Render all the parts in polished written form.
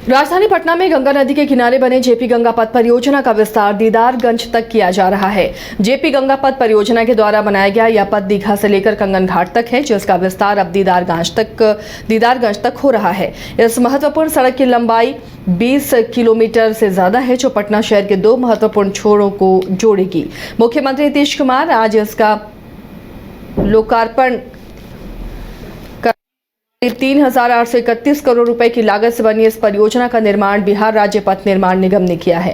राजधानी पटना में गंगा नदी के किनारे बने जेपी गंगा पथ परियोजना का विस्तार दीदारगंज तक किया जा रहा है। जेपी गंगा पथ परियोजना के द्वारा बनाया गया यह पथ दीघा से लेकर कंगन घाट तक है, जिसका विस्तार अब दीदारगंज तक हो रहा है। इस महत्वपूर्ण सड़क की लंबाई 20 किलोमीटर से ज्यादा है, जो पटना शहर के 2 महत्वपूर्ण छोरों को जोड़ेगी। मुख्यमंत्री नीतीश कुमार आज इसका लोकार्पण 3,831 करोड़ रुपए की लागत से बनी इस परियोजना का निर्माण बिहार राज्य पथ निर्माण निगम ने किया है।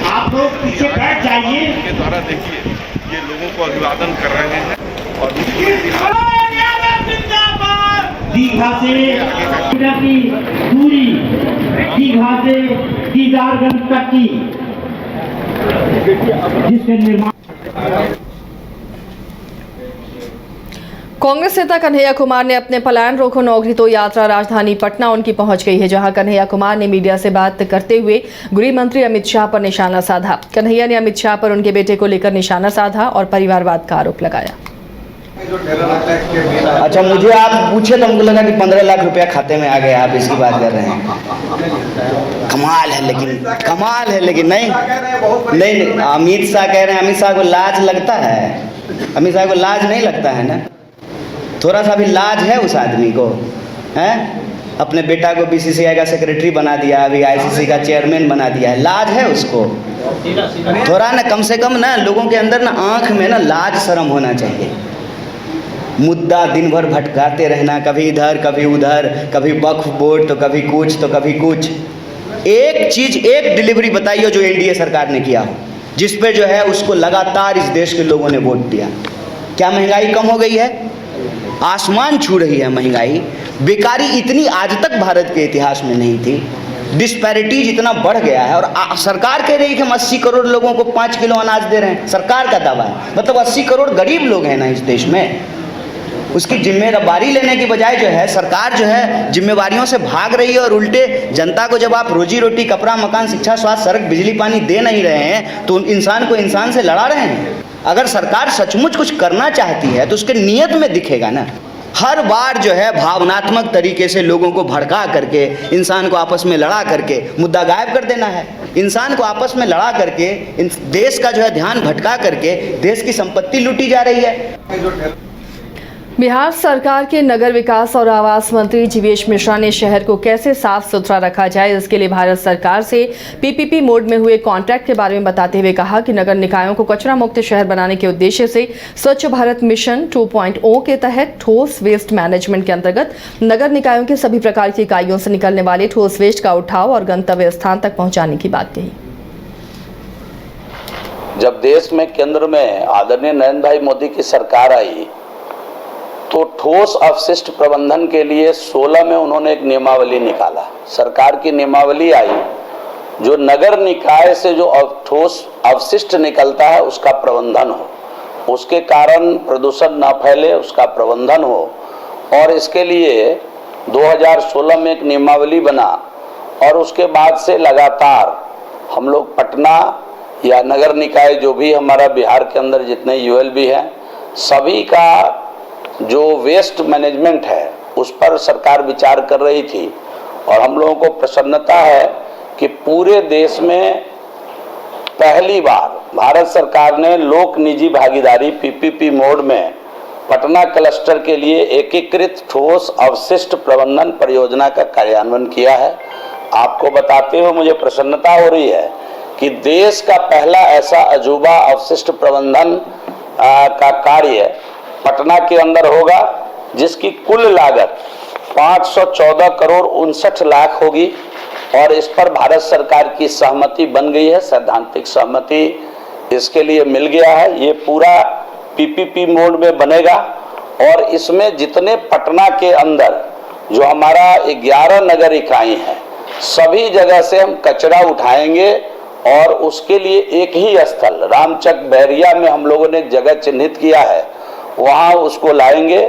आप लोग पीछे बैठ जाइए। के द्वारा देखिए ये लोगों को अभिवादन कर रहे हैं और दीघा से दूरी दीघा से दीदारगंज तक की जिसके निर्माण। कांग्रेस नेता कन्हैया कुमार ने अपने पलायन रोको नौगरीतो यात्रा राजधानी पटना उनकी पहुंच गई है, जहां कन्हैया कुमार ने मीडिया से बात करते हुए गृह मंत्री अमित शाह पर निशाना साधा। कन्हैया ने अमित शाह पर उनके बेटे को लेकर निशाना साधा और परिवारवाद का आरोप लगाया। अच्छा, मुझे आप पूछे तो हमको लगा कि 15 लाख रुपया खाते में आ गया, आप इसकी बात कर रहे हैं। कमाल है लेकिन नहीं अमित शाह कह रहे हैं। अमित शाह को लाज लगता है? अमित शाह को लाज नहीं लगता है ना? थोड़ा सा भी लाज है उस आदमी को? हैं? अपने बेटा को बीसीसीआई का सेक्रेटरी बना दिया, अभी आईसीसी का चेयरमैन बना दिया है। लाज है उसको? थोड़ा ना, कम से कम ना लोगों के अंदर ना आंख में ना लाज शर्म होना चाहिए। मुद्दा दिन भर भटकाते रहना, कभी इधर कभी उधर, कभी वक्फ बोर्ड तो कभी कुछ तो कभी कुछ। एक चीज, एक डिलीवरी बताइए जो एनडीए सरकार ने किया हो, जिस पे जो है उसको लगातार इस देश के लोगों ने वोट दिया। क्या महंगाई कम हो गई है? आसमान छू रही है महंगाई। बेकारी इतनी आज तक भारत के इतिहास में नहीं थी। डिस्पैरिटीज इतना बढ़ गया है और सरकार कह रही है कि हम 80 करोड़ लोगों को 5 किलो अनाज दे रहे हैं। सरकार का दावा है, मतलब 80 करोड़ गरीब लोग हैं ना इस देश में। उसकी जिम्मेदारी लेने की बजाय जो है सरकार जो है जिम्मेवारियों से भाग रही है और उल्टे जनता को जब आप रोजी रोटी, कपड़ा, मकान, शिक्षा, स्वास्थ्य, सड़क, बिजली, पानी दे नहीं रहे हैं तो इंसान को इंसान से लड़ा रहे हैं। अगर सरकार सचमुच कुछ करना चाहती है तो उसके नियत में दिखेगा ना। हर बार जो है भावनात्मक तरीके से लोगों को भड़का करके, इंसान को आपस में लड़ा करके मुद्दा गायब कर देना है। इंसान को आपस में लड़ा करके देश का जो है ध्यान भटका करके देश की संपत्ति लूटी जा रही है। बिहार सरकार के नगर विकास और आवास मंत्री जीवेश मिश्रा ने शहर को कैसे साफ सुथरा रखा जाए, इसके लिए भारत सरकार से पीपीपी मोड में हुए कॉन्ट्रैक्ट के बारे में बताते हुए कहा कि नगर निकायों को कचरा मुक्त शहर बनाने के उद्देश्य से स्वच्छ भारत मिशन 2.0 के तहत ठोस वेस्ट मैनेजमेंट के अंतर्गत नगर निकायों के सभी प्रकार की इकाइयों से निकलने वाले ठोस वेस्ट का उठाव और गंतव्य स्थान तक पहुँचाने की बात कही। जब देश में केंद्र में आदरणीय नरेंद्र भाई मोदी की सरकार आई तो ठोस अपशिष्ट प्रबंधन के लिए 16 में उन्होंने एक नियमावली निकाला। सरकार की नियमावली आई जो नगर निकाय से जो ठोस अपशिष्ट निकलता है उसका प्रबंधन हो, उसके कारण प्रदूषण न फैले, उसका प्रबंधन हो। और इसके लिए 2016 में एक नियमावली बना और उसके बाद से लगातार हम लोग पटना या नगर निकाय जो भी हमारा बिहार के अंदर जितने यूएलबी हैं सभी का जो वेस्ट मैनेजमेंट है उस पर सरकार विचार कर रही थी। और हम लोगों को प्रसन्नता है कि पूरे देश में पहली बार भारत सरकार ने लोक निजी भागीदारी पीपीपी मोड में पटना क्लस्टर के लिए एकीकृत ठोस अवशिष्ट प्रबंधन परियोजना का कार्यान्वयन किया है। आपको बताते हुए मुझे प्रसन्नता हो रही है कि देश का पहला ऐसा अजूबा अवशिष्ट प्रबंधन का कार्य पटना के अंदर होगा, जिसकी कुल लागत 514 करोड़ 59 लाख होगी। और इस पर भारत सरकार की सहमति बन गई है, सैद्धांतिक सहमति इसके लिए मिल गया है। ये पूरा पीपीपी मोड में बनेगा और इसमें जितने पटना के अंदर जो हमारा 11 नगर इकाई है सभी जगह से हम कचरा उठाएंगे और उसके लिए एक ही स्थल रामचक बहरिया में हम लोगों ने जगह चिन्हित किया है, वहाँ उसको लाएंगे।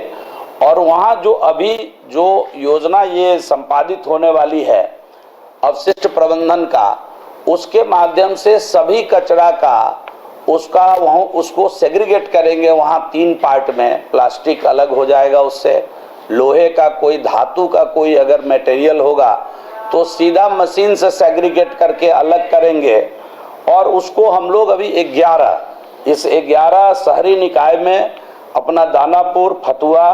और वहाँ जो अभी जो योजना ये संपादित होने वाली है अपशिष्ट प्रबंधन का, उसके माध्यम से सभी कचरा का उसका वहाँ उसको सेग्रीगेट करेंगे, वहाँ 3 पार्ट में प्लास्टिक अलग हो जाएगा, उससे लोहे का कोई धातु का कोई अगर मटेरियल होगा तो सीधा मशीन से सेग्रीगेट करके अलग करेंगे। और उसको हम लोग अभी 11 शहरी निकाय में अपना दानापुर, फतुआ,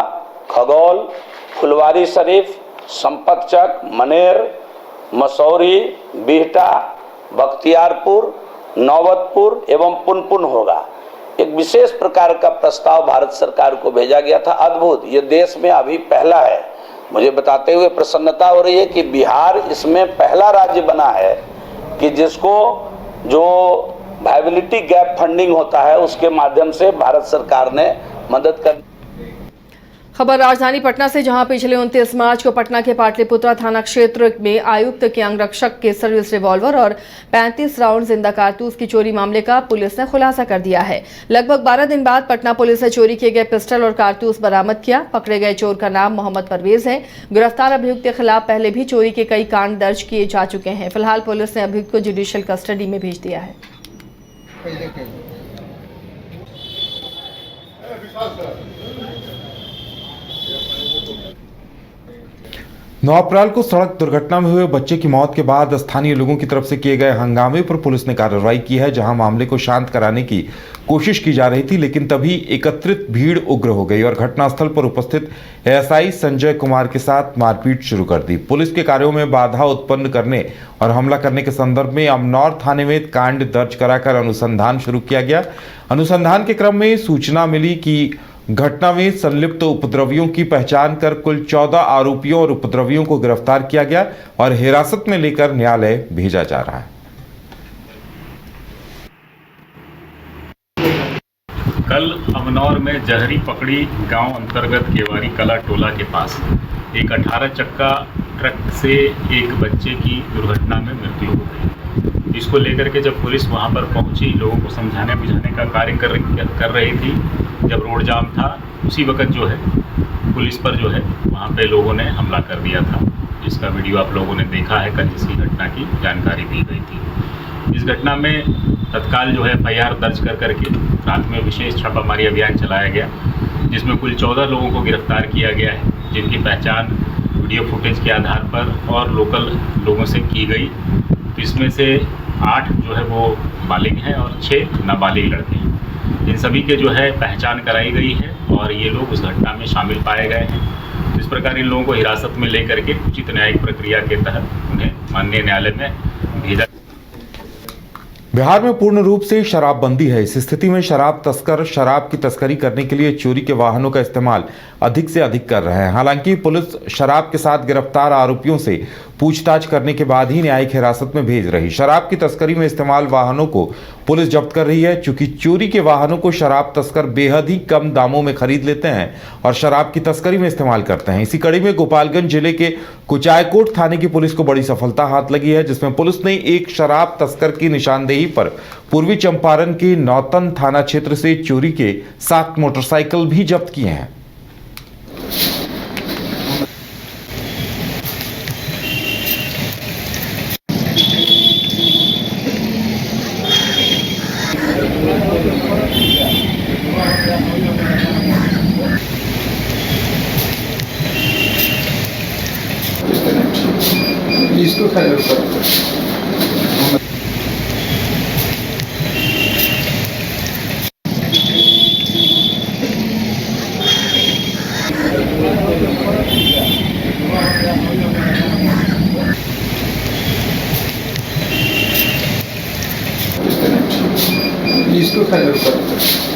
खगौल, फुलवारी शरीफ, संपतचक, मनेर, मसौरी, बिहटा, बख्तियारपुर, नौबतपुर एवं पुनपुन होगा। एक विशेष प्रकार का प्रस्ताव भारत सरकार को भेजा गया था। अद्भुत, ये देश में अभी पहला है। मुझे बताते हुए प्रसन्नता हो रही है कि बिहार इसमें पहला राज्य बना है कि जिसको जो वायबिलिटी गैप फंडिंग होता है उसके माध्यम से भारत सरकार ने मदद कर। खबर राजधानी पटना से, जहां पिछले 29 मार्च को पटना के पाटलिपुत्रा थाना क्षेत्र में आयुक्त के अंगरक्षक के सर्विस रिवॉल्वर और 35 राउंड जिंदा कारतूस की चोरी मामले का पुलिस ने खुलासा कर दिया है। लगभग 12 दिन बाद पटना पुलिस ने चोरी किए गए पिस्टल और कारतूस बरामद किया। पकड़े गए चोर का नाम मोहम्मद परवेज है। गिरफ्तार अभियुक्त के खिलाफ पहले भी चोरी के कई कांड दर्ज किए जा चुके हैं। फिलहाल पुलिस ने अभियुक्त को जुडिशियल कस्टडी में भेज दिया है। 9 अप्रैल को सड़क दुर्घटना में हुए बच्चे की मौत के बाद स्थानीय लोगों की तरफ से किए गए हंगामे पर पुलिस ने कार्रवाई की है, जहां मामले को शांत कराने की कोशिश की जा रही थी, लेकिन तभी एकत्रित भीड़ उग्र हो गई और घटनास्थल पर उपस्थित एएसआई संजय कुमार के साथ मारपीट शुरू कर दी। पुलिस के कार्यों में बाधा उत्पन्न करने और हमला करने के संदर्भ में अमनौर थाने में कांड दर्ज कराकर अनुसंधान शुरू किया गया। अनुसंधान के क्रम में सूचना मिली कि घटना में संलिप्त उपद्रवियों की पहचान कर कुल 14 आरोपियों और उपद्रवियों को गिरफ्तार किया गया और हिरासत में लेकर न्यायालय भेजा जा रहा है। कल अमनौर में जहरी पकड़ी गांव अंतर्गत केवारी कला टोला के पास एक 18 चक्का ट्रक से एक बच्चे की दुर्घटना में मृत्यु हो गई। इसको लेकर के जब पुलिस वहां पर पहुंची, लोगों को समझाने बुझाने का कार्य कर रही थी, जब रोड जाम था उसी वक्त जो है पुलिस पर जो है वहाँ पे लोगों ने हमला कर दिया था, जिसका वीडियो आप लोगों ने देखा है। कल इसकी घटना की जानकारी दी गई थी। इस घटना में तत्काल जो है FIR दर्ज करके रात में विशेष छापामारी अभियान चलाया गया, जिसमें कुल 14 लोगों को गिरफ्तार किया गया है, जिनकी पहचान वीडियो फुटेज के आधार पर और लोकल लोगों से की गई। तो इसमें से 8 जो है वो बालिग हैं और 6 नाबालिग लड़के हैं। इन सभी के जो है पहचान कराई गई है और ये लोग उस घटना में शामिल पाए गए हैं। इस प्रकार इन लोगों को हिरासत में लेकर के उचित न्यायिक प्रक्रिया के तहत उन्हें माननीय न्यायालय में भेजा। बिहार में पूर्ण रूप से शराबबंदी है। इस स्थिति में शराब तस्कर शराब की तस्करी करने के लिए चोरी के वाहनों का इस्तेमाल अधिक से अधिक कर रहे हैं। हालांकि पुलिस शराब के साथ गिरफ्तार आरोपियों से पूछताछ करने के बाद ही न्यायिक हिरासत में भेज रही। शराब की तस्करी में इस्तेमाल वाहनों को पुलिस जब्त कर रही है। चूंकि चोरी के वाहनों को शराब तस्कर बेहद ही कम दामों में खरीद लेते हैं और शराब की तस्करी में इस्तेमाल करते हैं। इसी कड़ी में गोपालगंज जिले के कुचायकोट थाने की पुलिस को बड़ी सफलता हाथ लगी है, जिसमें पुलिस ने एक शराब तस्कर की निशानदेही पर पूर्वी चंपारण के नौतन थाना क्षेत्र से चोरी के 7 मोटरसाइकिल भी जब्त किए हैं। इसको खाली इसको खाली